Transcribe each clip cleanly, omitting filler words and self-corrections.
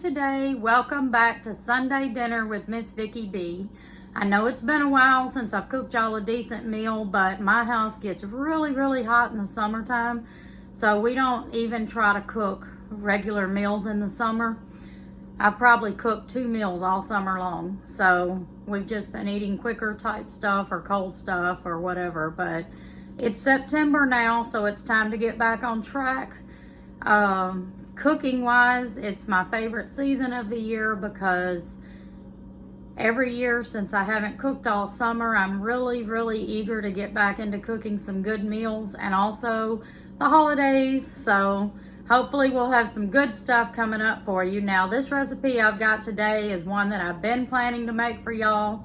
Today, welcome back to Sunday dinner with Miss Vickie B. I know it's been a while since I've cooked y'all a decent meal, but my house gets really hot in the summertime, so we don't even try to cook regular meals in the summer. I probably cooked 2 meals all summer long, so we've just been eating quicker type stuff or cold stuff or whatever. But it's September now, so it's time to get back on track. Cooking wise, it's my favorite season of the year because every year since I haven't cooked all summer, I'm really eager to get back into cooking some good meals, and also the holidays. So hopefully we'll have some good stuff coming up for you. Now, this recipe I've got today is one that I've been planning to make for y'all.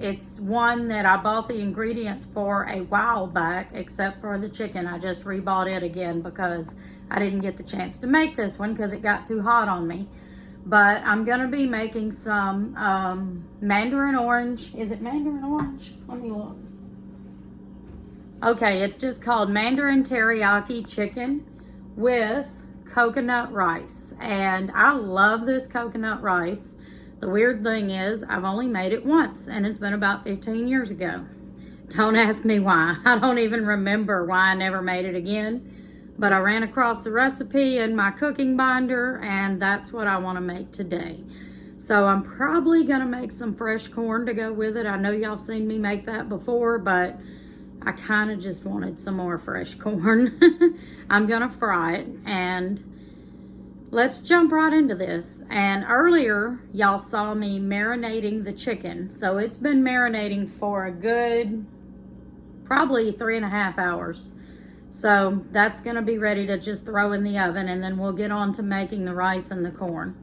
It's one that I bought the ingredients for a while back, except for the chicken. I just rebought it again because I didn't get the chance to make this one because it got too hot on me. But I'm going to be making some Mandarin orange. Is it Mandarin orange? Let me look. Okay, it's just called Mandarin Teriyaki Chicken with coconut rice. And I love this coconut rice. The weird thing is I've only made it once, and it's been about 15 years ago. Don't ask me why. I don't even remember why I never made it again. But I ran across the recipe in my cooking binder, and that's what I want to make today. So I'm probably going to make some fresh corn to go with it. I know y'all have seen me make that before, but I kind of just wanted some more fresh corn. I'm going to fry it, and let's jump right into this. And earlier, y'all saw me marinating the chicken. So it's been marinating for a good, probably 3.5 hours. So that's going to be ready to just throw in the oven, and then we'll get on to making the rice and the corn.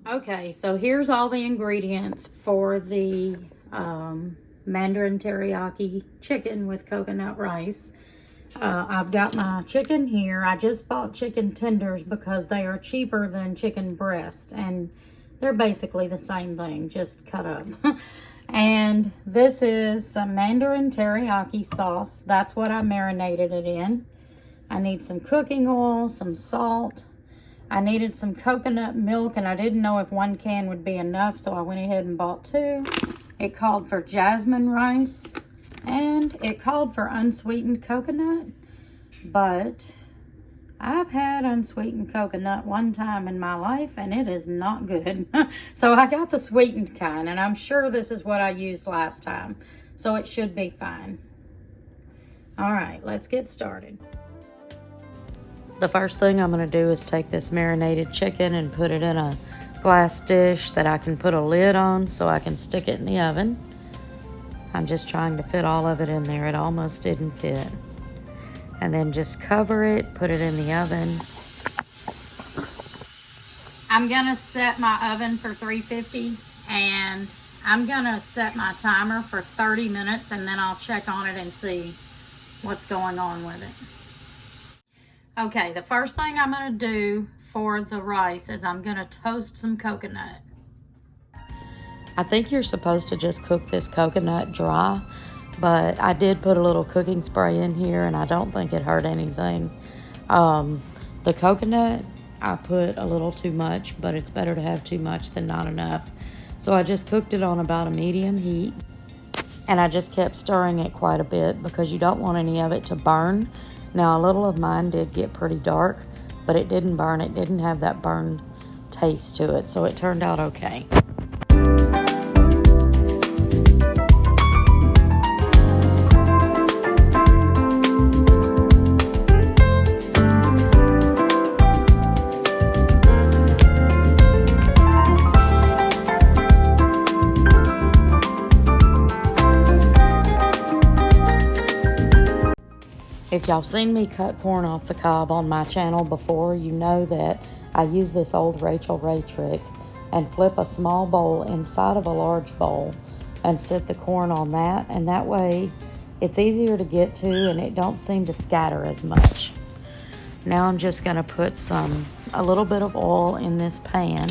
Okay, so here's all the ingredients for the Mandarin Teriyaki Chicken with coconut rice. I've got my chicken here. I just bought chicken tenders because they are cheaper than chicken breast, and they're basically the same thing, just cut up. And this is some Mandarin teriyaki sauce. That's what I marinated it in. I need some cooking oil, some salt. I needed some coconut milk, and I didn't know if 1 can would be enough, so I went ahead and bought 2. It called for jasmine rice, and it called for unsweetened coconut, but I've had unsweetened coconut one time in my life, and it is not good. So I got the sweetened kind, and I'm sure this is what I used last time. So it should be fine. All right, let's get started. The first thing I'm going to do is take this marinated chicken and put it in a glass dish that I can put a lid on so I can stick it in the oven. I'm just trying to fit all of it in there. It almost didn't fit. And then just cover it, put it in the oven. I'm gonna set my oven for 350 and I'm gonna set my timer for 30 minutes and then I'll check on it and see what's going on with it. Okay, the first thing I'm gonna do for the rice is I'm gonna toast some coconut. I think you're supposed to just cook this coconut dry, but I did put a little cooking spray in here and I don't think it hurt anything. The coconut, I put a little too much, but it's better to have too much than not enough. So I just cooked it on about a medium heat and I just kept stirring it quite a bit because you don't want any of it to burn. Now, a little of mine did get pretty dark, but it didn't burn. It didn't have that burned taste to it, so it turned out okay. If y'all seen me cut corn off the cob on my channel before, you know that I use this old Rachel Ray trick and flip a small bowl inside of a large bowl and sit the corn on that, and that way it's easier to get to and it don't seem to scatter as much. Now I'm just gonna put a little bit of oil in this pan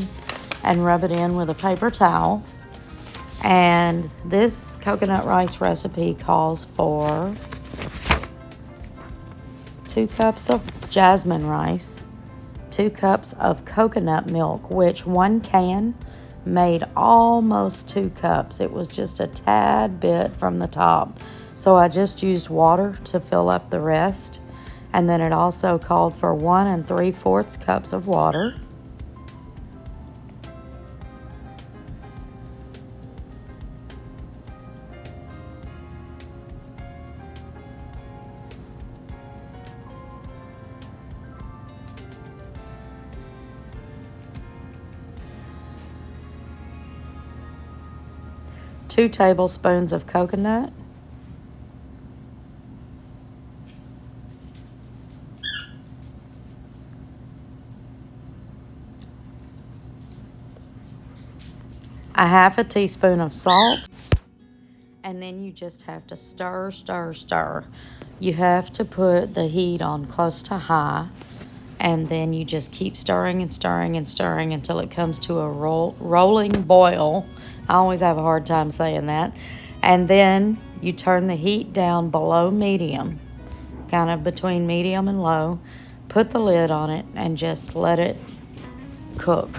and rub it in with a paper towel. And this coconut rice recipe calls for 2 cups of jasmine rice, 2 cups of coconut milk, which 1 can made almost 2 cups. It was just a tad bit from the top. So I just used water to fill up the rest. And then it also called for 1 3/4 cups of water. Two tablespoons of coconut, a 1/2 teaspoon of salt, and then you just have to stir, stir, stir. You have to put the heat on close to high, and then you just keep stirring and stirring and stirring until it comes to a rolling boil. I always have a hard time saying that. And then you turn the heat down below medium, kind of between medium and low. Put the lid on it and just let it cook.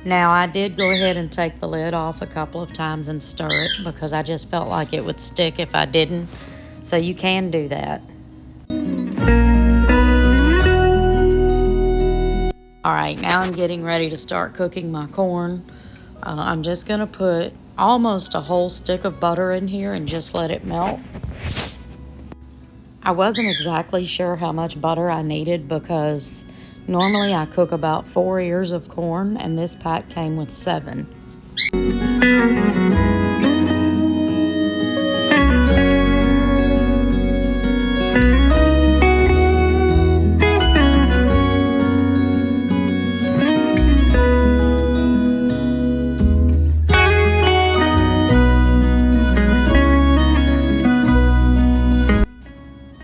Now, I did go ahead and take the lid off a couple of times and stir it because I just felt like it would stick if I didn't. So you can do that. All right, now I'm getting ready to start cooking my corn. I'm just gonna put almost a whole stick of butter in here and just let it melt. I wasn't exactly sure how much butter I needed because normally I cook about 4 ears of corn and this pack came with 7.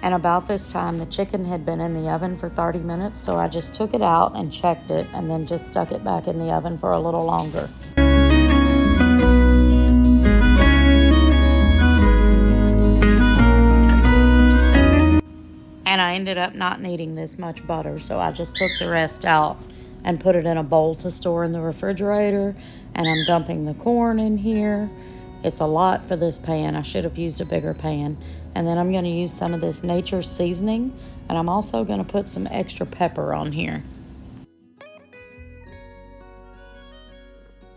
And about about this time, the chicken had been in the oven for 30 minutes, so I just took it out and checked it and then just stuck it back in the oven for a little longer. And I ended up not needing this much butter, so I just took the rest out and put it in a bowl to store in the refrigerator. And I'm dumping the corn in here. It's a lot for this pan. I should have used a bigger pan. And then I'm going to use some of this nature seasoning, and I'm also going to put some extra pepper on here.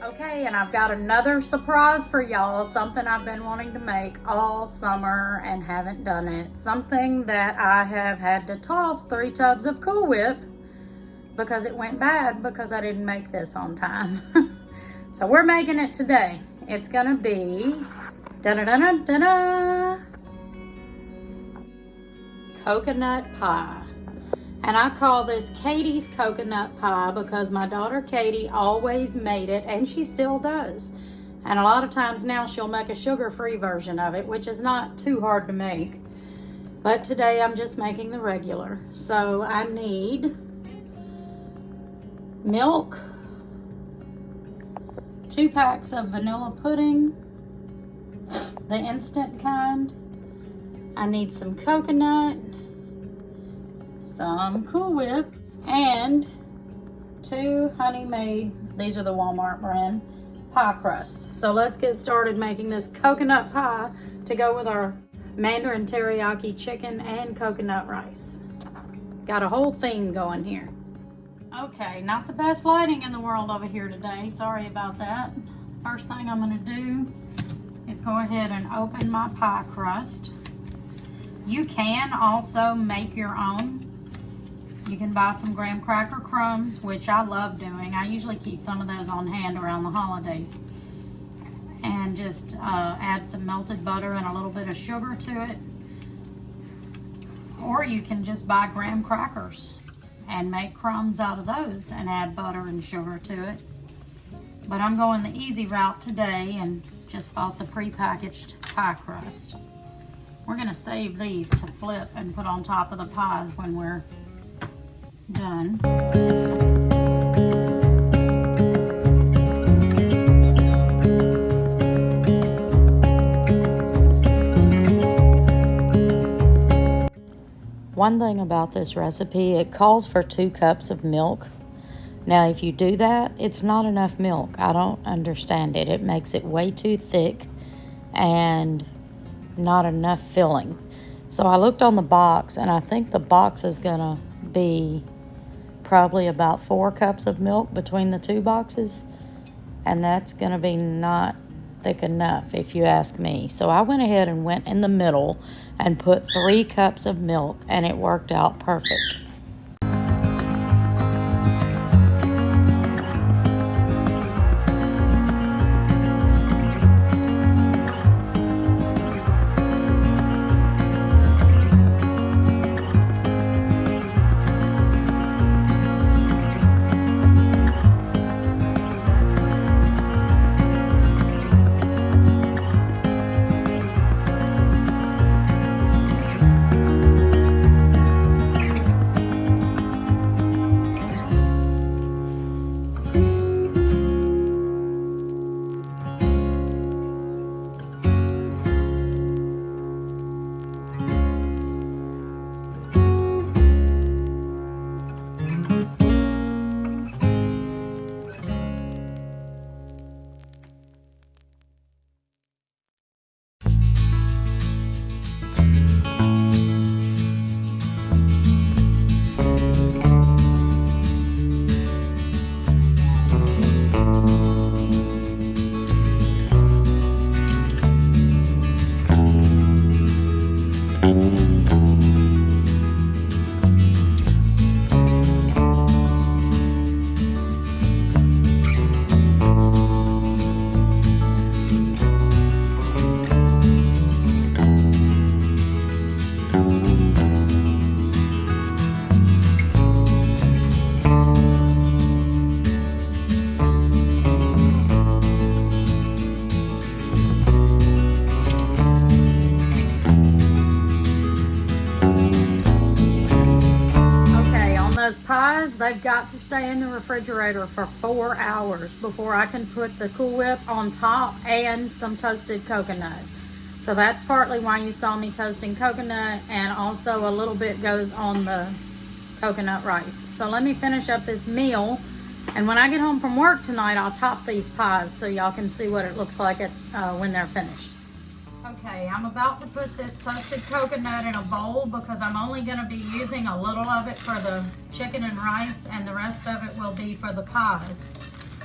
Okay, and I've got another surprise for y'all, something I've been wanting to make all summer and haven't done it. Something that I have had to toss 3 tubs of Cool Whip because it went bad because I didn't make this on time. So we're making it today. It's gonna be da-da-da-da-da-da, coconut pie. And I call this Katie's coconut pie because my daughter Katie always made it, and she still does. And a lot of times now she'll make a sugar-free version of it, which is not too hard to make. But today I'm just making the regular. So I need milk, 2 packs of vanilla pudding, the instant kind. I need some coconut, some Cool Whip, and 2 Honey Made, these are the Walmart brand, pie crusts. So let's get started making this coconut pie to go with our Mandarin Teriyaki Chicken and coconut rice. Got a whole theme going here. Okay, not the best lighting in the world over here today. Sorry about that. First thing I'm gonna do is go ahead and open my pie crust. You can also make your own. You can buy some graham cracker crumbs, which I love doing. I usually keep some of those on hand around the holidays. And just add some melted butter and a little bit of sugar to it. Or you can just buy graham crackers and make crumbs out of those and add butter and sugar to it. But I'm going the easy route today and just bought the prepackaged pie crust. We're gonna save these to flip and put on top of the pies when we're done. One thing about this recipe, it calls for 2 cups of milk. Now, if you do that, it's not enough milk. I don't understand it. It makes it way too thick and not enough filling. So I looked on the box, and I think the box is gonna be probably about 4 cups of milk between the 2 boxes, and that's gonna be not thick enough if you ask me. So I went ahead and went in the middle and put 3 cups of milk, and it worked out perfect. got to stay in the refrigerator for 4 hours before I can put the Cool Whip on top and some toasted coconut. So that's partly why you saw me toasting coconut, and also a little bit goes on the coconut rice. So let me finish up this meal, and when I get home from work tonight, I'll top these pies so y'all can see what it looks like when they're finished. Okay, I'm about to put this toasted coconut in a bowl because I'm only going to be using a little of it for the chicken and rice, and the rest of it will be for the pies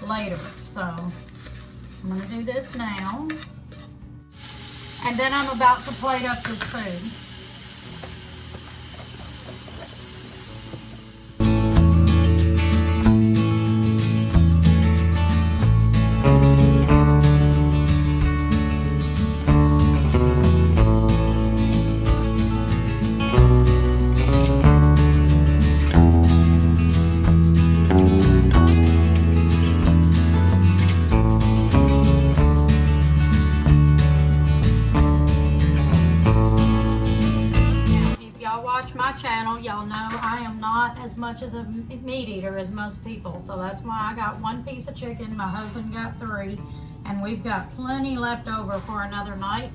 later. So I'm going to do this now. And then I'm about to plate up this food. My channel, y'all know I am not as much as a meat eater as most people, so that's why I got 1 piece of chicken, my husband got 3, and we've got plenty left over for another night.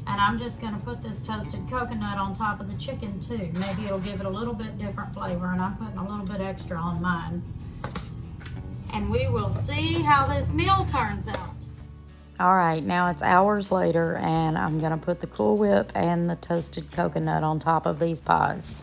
And I'm just going to put this toasted coconut on top of the chicken too. Maybe it'll give it a little bit different flavor, and I'm putting a little bit extra on mine. And we will see how this meal turns out. All right, now it's hours later, and I'm gonna put the Cool Whip and the toasted coconut on top of these pies.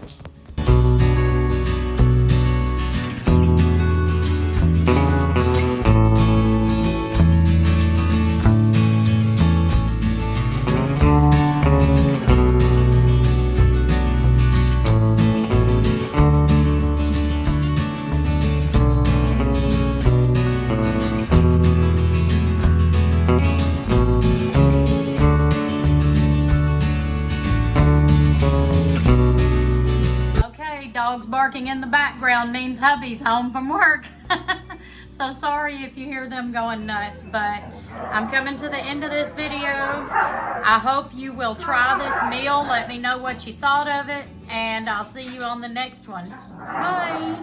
Dogs barking in the background means hubby's home from work. So sorry if you hear them going nuts, but I'm coming to the end of this video. I hope you will try this meal. Let me know what you thought of it, and I'll see you on the next one. Bye.